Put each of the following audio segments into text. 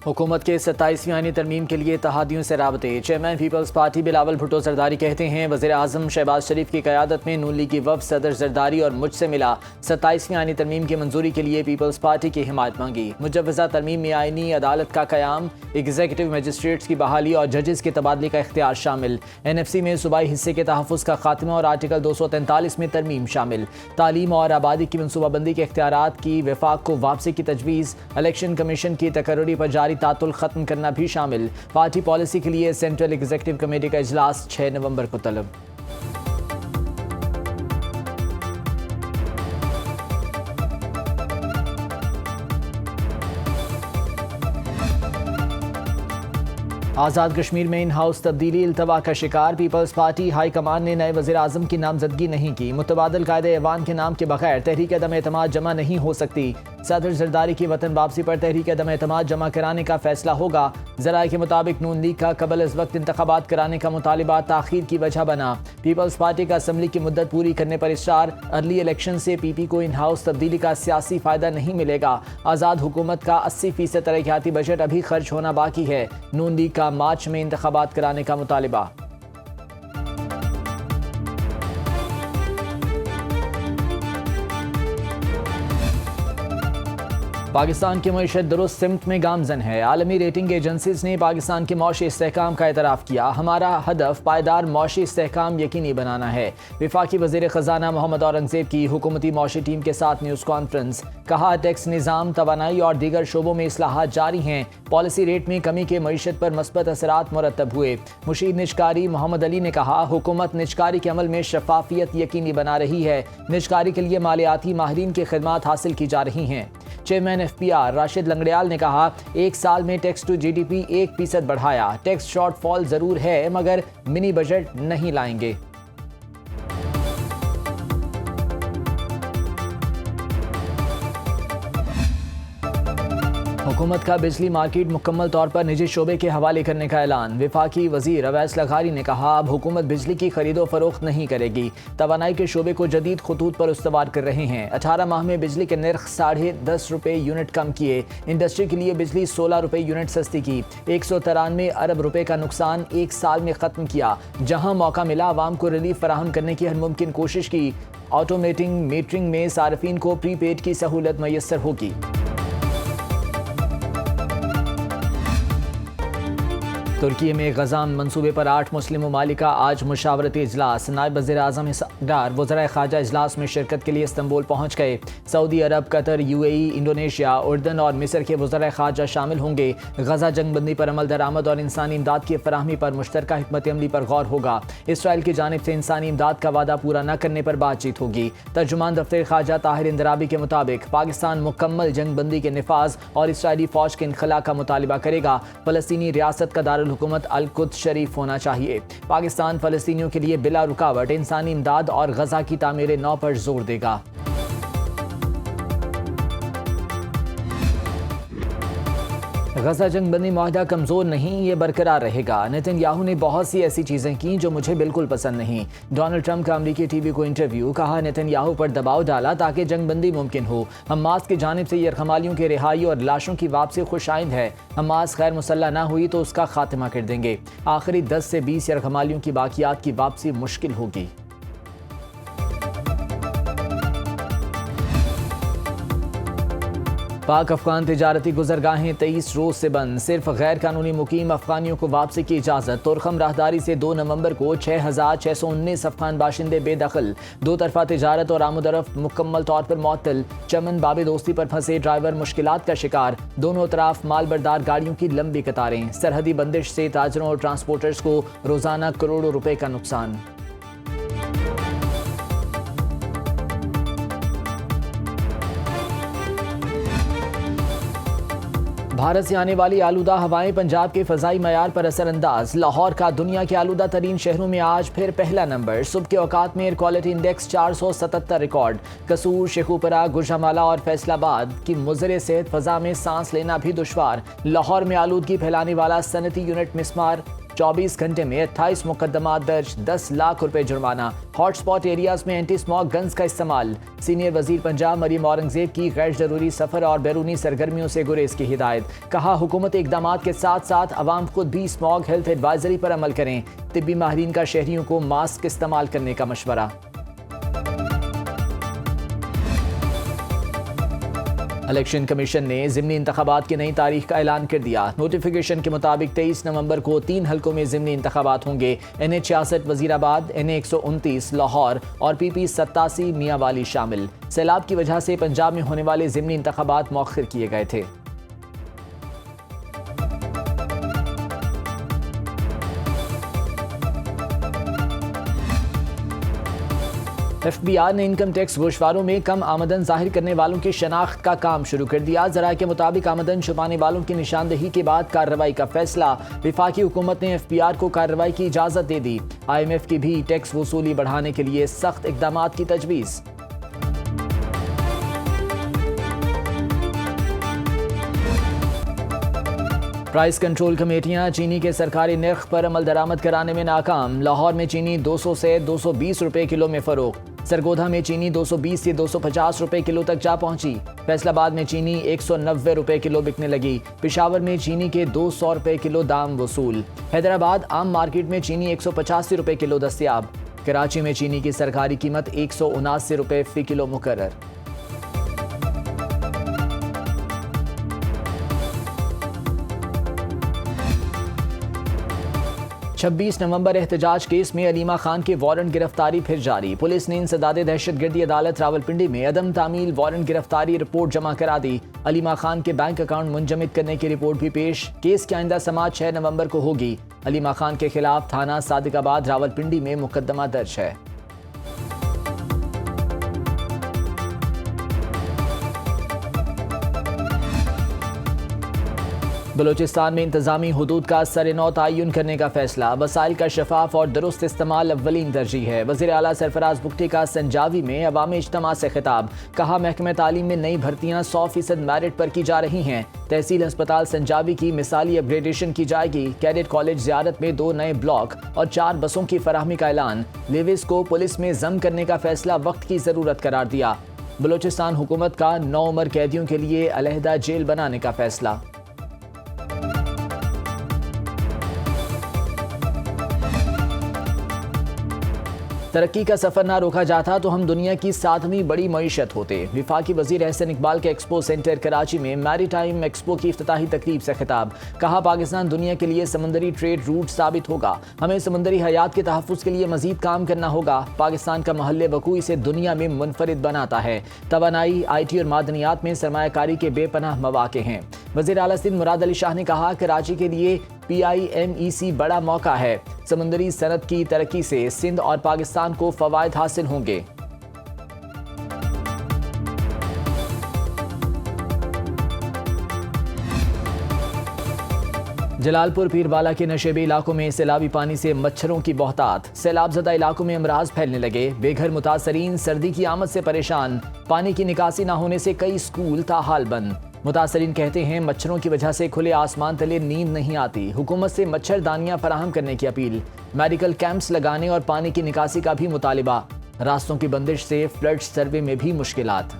हुकूमत के 27वीं आईनी तरमीम के लिए इत्तेहादियों से राबते। चेयरमैन पीपल्स पार्टी बिलावल भुट्टो जरदारी कहते हैं, वज़ीर आज़म शहबाज शरीफ की क़यादत में नून लीग की वफ़द सदर जरदारी और मुझसे मिला। 27वीं आईनी तरमीम की मंजूरी के लिए पीपल्स पार्टी की हिमायत मांगी। मुजव्वज़ा तरमीम में आईनी अदालत का क़याम, एग्जीक्यूटिव मजिस्ट्रेट्स की बहाली और जजेस के तबादले का इख्तियार शामिल। NFC में सूबाई हिस्से के तहफ़्फ़ुज़ का खात्मा और आर्टिकल 243 में तरमीम शामिल। तालीम और आबादी की मनसूबाबंदी के इख्तियारात की वफाक को वापसी की तजवीज़। इलेक्शन कमीशन की तकर्री पर जारी तातुल ख़त्म करना भी शामिल। पार्टी पॉलिसी के लिए सेंट्रल एग्जीक्यूटिव कमेटी का इजलास 6 नवंबर को तलब। आज़ाद कश्मीर में इन हाउस तब्दीली इल्तवा का शिकार। पीपल्स पार्टी हाई कमान ने नए वज़ीर आज़म की नामजदगी नहीं की। मुतबादल कायदे ऐवान के नाम के बगैर तहरीक अदम एतमाद जमा नहीं हो सकती। सदर जरदारी की वतन वापसी पर तहरीक अदम एतमाद जमा कराने का फैसला होगा। ज़राए के मुताबिक नून लीग का कबल इस वक्त इंतखाबात कराने का मुतालिबा ताख़ीर की वजह बना। पीपल्स पार्टी का असम्बली की मुद्दत पूरी करने पर इस्रार। अर्ली इलेक्शन से PP को इन हाउस तब्दीली का सियासी फ़ायदा नहीं मिलेगा। आज़ाद हुकूमत का 80% तरक्याती बजट अभी खर्च होना बाकी है। नून लीग का मार्च में इंतखाबात कराने का मुतालिबा। पाकिस्तान की मईशत दुरुस्त सिमत में गामजन है। आलमी रेटिंग एजेंसीज ने पाकिस्तान के मौशी इस्तेहकाम का एतराफ़ किया। हमारा हदफ पायदार मौशी इस्तेहकाम यकीनी बनाना है। वफाकी वज़ीर ख़जाना मोहम्मद औरंगज़ेब की हुकूमती मौशी टीम के साथ न्यूज़ कॉन्फ्रेंस। कहा, टैक्स निज़ाम, तवानाई और दीगर शोबों में इस्लाहात जारी हैं। पॉलिसी रेट में कमी के मईशत पर मस्बत असरात मुरतब हुए। मुशीर निजकारी मोहम्मद अली ने कहा, हुकूमत निजकारी के अमल में शफाफियत यकीनी बना रही है। निजकारी के लिए मालियाती माहिरीन की खिदमात हासिल की जा रही हैं। चेयरमैन FPR राशिद लंगड़ियाल ने कहा, एक साल में टैक्स टू GDP 1% बढ़ाया। टैक्स शॉर्टफॉल जरूर है मगर मिनी बजट नहीं लाएंगे। हुकूमत का बिजली मार्केट मुकम्मल तौर पर निजी शोबे के हवाले करने का ऐलान। वफाकी वजीर अवैस लगारी ने कहा, अब हुकूमत बिजली की खरीदो फरोख्त नहीं करेगी। तवानाई के शोबे को जदीद खतूत पर इस्तवार कर रहे हैं। 18 माह में बिजली के नर्ख ₹10.5 यूनिट कम किए। इंडस्ट्री के लिए बिजली ₹16 यूनिट सस्ती की। 193 अरब रुपए का नुकसान एक साल में ख़त्म किया। जहां मौका मिला आवाम को रिलीफ फराहम करने की हर मुमकिन कोशिश की। ऑटोमेटिंग मीटरिंग में सार्फिन को प्रीपेड की सहूलत मैसर होगी। तुर्की में गज़ाम मंसूबे पर 8 मुस्लिम ममालिक का आज मुशावरती इजलास। नायब वज़ीर आज़म इसरार वज़राए ख़ारजा इजलास में शिरकत के लिए इस्तांबुल पहुँच गए। सऊदी अरब, कतर, UAE, इंडोनेशिया, उर्दन और मिस्र के वज़राए ख़ारजा शामिल होंगे। गज़ा जंगबंदी पर अमल दरामद और इंसानी इमदाद की फराहमी पर मुश्तरका हिकमत अमली पर गौर होगा। इसराइल की जानिब से इंसानी इमदाद का वादा पूरा न करने पर बातचीत होगी। तर्जुमान दफ्तर ख़ारजा ताहिर इंदराबी के मुताबिक पाकिस्तान मुकम्मल जंगबंदी के निफाज और इसराइली फ़ौज के इनखला का मुतालिबा करेगा। फ़लस्तीनी रियासत का दारुल हुकूमत अल-कुद्स शरीफ होना चाहिए। पाकिस्तान फ़लस्तीनियों के लिए बिला रुकावट इंसानी इमदाद और गज़ा की तामीर नौ पर जोर देगा। गज़ा जंगबंदी मुआहदा कमज़ोर नहीं, ये बरकरार रहेगा। नेतन्याहू ने बहुत सी ऐसी चीज़ें की जो मुझे बिल्कुल पसंद नहीं। डोनाल्ड ट्रंप का अमरीकी TV को इंटरव्यू। कहा, नेतन्याहू पर दबाव डाला ताकि जंगबंदी मुमकिन हो। हमास की जानिब से यरगमालियों की रिहाई और लाशों की वापसी खुशाइंद है। हमास खैर मुसल्लह ना हुई तो उसका खात्मा कर देंगे। आखिरी 10 से 20 यरगमालियों की बाकियात की वापसी मुश्किल होगी। पाक अफगान तिजारती गुजरगाहें 23 रोज से बंद। सिर्फ गैर कानूनी मुकीम अफगानियों को वापसी की इजाज़त। तुरखम राहदारी से 2 नवंबर को 6619 अफगान बाशिंदे बेदखल। दो तरफा तिजारत और आमदरफ्त मुकम्मल तौर पर मुअत्तल। चमन बाबे दोस्ती पर फंसे ड्राइवर मुश्किलात का शिकार। दोनों तरफ मालबरदार गाड़ियों की लंबी कतारें। सरहदी बंदिश से ताजरों और ट्रांसपोर्टर्स को रोजाना करोड़ों रुपए का नुकसान। भारत से आने वाली आलूदा हवाएं पंजाब के फ़ज़ाई मयार पर असरअंदाज। लाहौर का दुनिया के आलूदा तरीन शहरों में आज फिर पहला नंबर। सुबह के औकात में एयर क्वालिटी इंडेक्स 477 रिकॉर्ड। कसूर, शेखुपुरा, गुजरामाला और फैसलाबाद की मुज़र सेहत फ़ज़ा में सांस लेना भी दुश्वार। लाहौर में आलूदगी फैलाने वाला सनती यूनिट मिसमार 24 घंटे में 28 मुकदमा दर्ज, 10 लाख रुपए जुर्माना। हॉटस्पॉट एरियाज में एंटी स्मॉग गन्स का इस्तेमाल। सीनियर वजीर पंजाब मरीम औरंगजेब की गैर जरूरी सफर और बैरूनी सरगर्मियों से गुरेज की हिदायत। कहा, हुकूमत इकदाम के साथ साथ अवाम खुद भी स्मॉग हेल्थ एडवाइजरी पर अमल करें। तिब्बी माहिरीन का शहरियों को मास्क इस्तेमाल करने का मशवरा। इलेक्शन कमीशन ने ज़िमनी इंतखाबात की नई तारीख का ऐलान कर दिया। नोटिफिकेशन के मुताबिक 23 नवंबर को 3 हलकों में ज़िमनी इंतखाबात होंगे। NA 66 वजीराबाद, NA 129 लाहौर और PP 87 मियांवाली शामिल। सैलाब की वजह से पंजाब में होने वाले ज़िमनी इंतखाबात मौखर किए गए थे। FBI ने इनकम टैक्स गोशवारों में कम आमदन जाहिर करने वालों की शनाख्त का काम शुरू कर दिया। जराये के मुताबिक आमदन छुपाने वालों की निशानदेही के बाद कार्रवाई का फैसला। वफाकी हुकूमत ने FBI को कार्रवाई की इजाजत दे दी। IMF की भी टैक्स वसूली बढ़ाने के लिए सख्त इकदाम की तजवीज़। प्राइस कंट्रोल कमेटियां चीनी के सरकारी नर्ख पर अमल दरामद कराने में नाकाम। लाहौर में चीनी 200 से 220 रुपए किलो में फरोख्त। सरगोधा में चीनी 220 से 250 रुपए किलो तक जा पहुंची। फैसलाबाद में चीनी 190 रुपए किलो बिकने लगी। पेशावर में चीनी के 200 रुपए किलो दाम वसूल। हैदराबाद आम मार्केट में चीनी 185 रुपए किलो दस्तयाब। कराची में चीनी की सरकारी कीमत 179 रुपए फी किलो मुकर्रर। 26 नवंबर एहतजाज केस में अलीमा खान के वारंट गिरफ्तारी फिर जारी। पुलिस ने इंसदादे दहशतगर्दी अदालत रावलपिंडी में अदम तामील वारंट गिरफ्तारी रिपोर्ट जमा करा दी। अलीमा खान के बैंक अकाउंट मुंजमद करने की रिपोर्ट भी पेश। केस की आइंदा समाअत 6 नवंबर को होगी। अलीमा खान के खिलाफ थाना सादिकाबाद रावलपिंडी में मुकदमा दर्ज है। बलोचिस्तान में इंतजामी हुदूद का सर-ए-नौ तयन करने का फैसला। वसाइल का शफाफ और दुरुस्त इस्तेमाल अव्वलीन तरजीह है। वज़ीर आला सरफराज बुगटी का संजावी में अवामी इज्तिमा से खिताब। कहा, महकमे तालीम में नई भर्तियाँ 100% मेरिट पर की जा रही हैं। तहसील अस्पताल संजावी की मिसाली अपग्रेडेशन की जाएगी। कैडेट कॉलेज ज़ियारत में 2 नए ब्लॉक और 4 बसों की फराहमी का ऐलान। लेविस को पुलिस में जम करने का फैसला वक्त की ज़रूरत करार दिया। बलोचिस्तान हुकूमत का 9 उम्र कैदियों के लिए अलहदा जेल बनाने का फैसला। तरक्की का सफर ना रोका जाता तो हम दुनिया की 7वीं बड़ी मईशत होते। वफाकी वजीर एहसन इकबाल के एक्सपो सेंटर कराची में मैरीटाइम एक्सपो की इफ्तिताही तकरीब से खिताब। कहा, पाकिस्तान दुनिया के लिए समंदरी ट्रेड रूट साबित होगा। हमें समंदरी हयात के तहफ़्फ़ुज़ के लिए मजीद काम करना होगा। पाकिस्तान का महल वकूई से दुनिया में मुनफरिद बनाता है। तवानाई, IT और मादनियात में सरमायाकारी के बेपनाह मौक़े हैं। वज़ीर आला सिंध मुराद अली शाह ने कहा, कराची के लिए PIMEC बड़ा मौका है। समुद्री सनत की तरक्की से सिंध और पाकिस्तान को फ़वायद हासिल होंगे। जलालपुर पीरवाला के नशेबी इलाकों में सैलाबी पानी से मच्छरों की बहुतात। सैलाबज़दा इलाकों में अमराज फैलने लगे। बेघर मुतासरीन सर्दी की आमद से परेशान। पानी की निकासी न होने से कई स्कूल ताहाल बंद। मुतासरीन कहते हैं, मच्छरों की वजह से खुले आसमान तले नींद नहीं आती। हुकूमत से मच्छरदानियां फराहम करने की अपील। मेडिकल कैंप्स लगाने और पानी की निकासी का भी मुतालिबा। रास्तों की बंदिश से फ्लड सर्वे में भी मुश्किलात।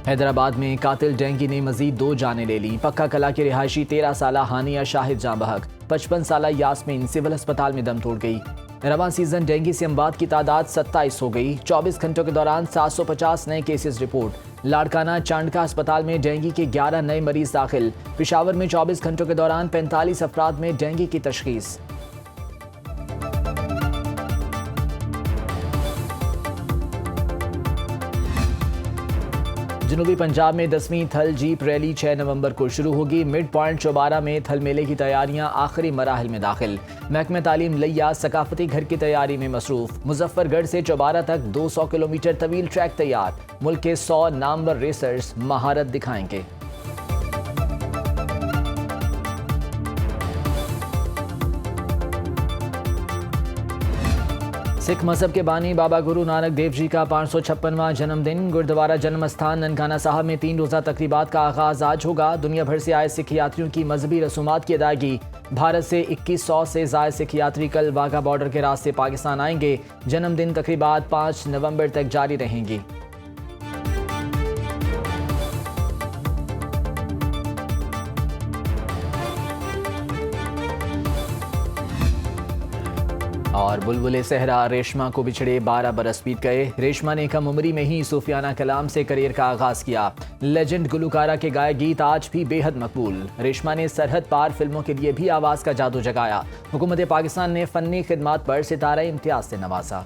हैदराबाद में कातिल डेंगू ने मजीद 2 जानें ले ली। पक्का कला के रिहायशी 13 साला हानिया शाहिद जाँ बहक। 55 साला यास्मीन सिविल अस्पताल में दम तोड़ गई। रवां सीजन डेंगू से अमवात की तादाद 27 हो गई। 24 घंटों के दौरान 750 नए केसेस रिपोर्ट। लाड़काना चांडका अस्पताल में डेंगू के 11 नए मरीज दाखिल। पेशावर में 24 घंटों के दौरान 45 अफराद में डेंगू की तशखीस। जनूबी पंजाब में 10वीं थल जीप रैली 6 नवंबर को शुरू होगी। मिड पॉइंट चौबारा में थल मेले की तैयारियां आखिरी मराहल में दाखिल। महकमे तालीम लिया सकाफती घर की तैयारी में मसरूफ। मुजफ्फरगढ़ से चौबारा तक 200 किलोमीटर तवील ट्रैक तैयार। मुल्क के 100 नामवर रेसर्स महारत दिखाएंगे। सिख मजहब के बानी बाबा गुरु नानक देव जी का 556वां जन्मदिन। गुरुद्वारा जन्म स्थान ननकाना साहब में 3 रोज़ा तकरीबात का आगाज आज होगा। दुनिया भर से आए सिख यात्रियों की मजहबी रसूमात की अदायगी। भारत से 2100 से ज़ायद सिख यात्री कल वाघा बॉर्डर के रास्ते पाकिस्तान आएंगे। जन्मदिन तकरीबात 5 नवंबर तक जारी रहेंगी। और बुलबुले सहरा रेशमा को बिछड़े 12 बरस बीत गए। रेशमा ने कम उम्री में ही सूफियाना कलाम से करियर का आगाज किया। लेजेंड गुलकारा के गाए गीत आज भी बेहद मकबूल। रेशमा ने सरहद पार फिल्मों के लिए भी आवाज़ का जादू जगाया। हुकूमत पाकिस्तान ने फ़न्नी खिदमात पर सितारा इम्तियाज से नवाजा।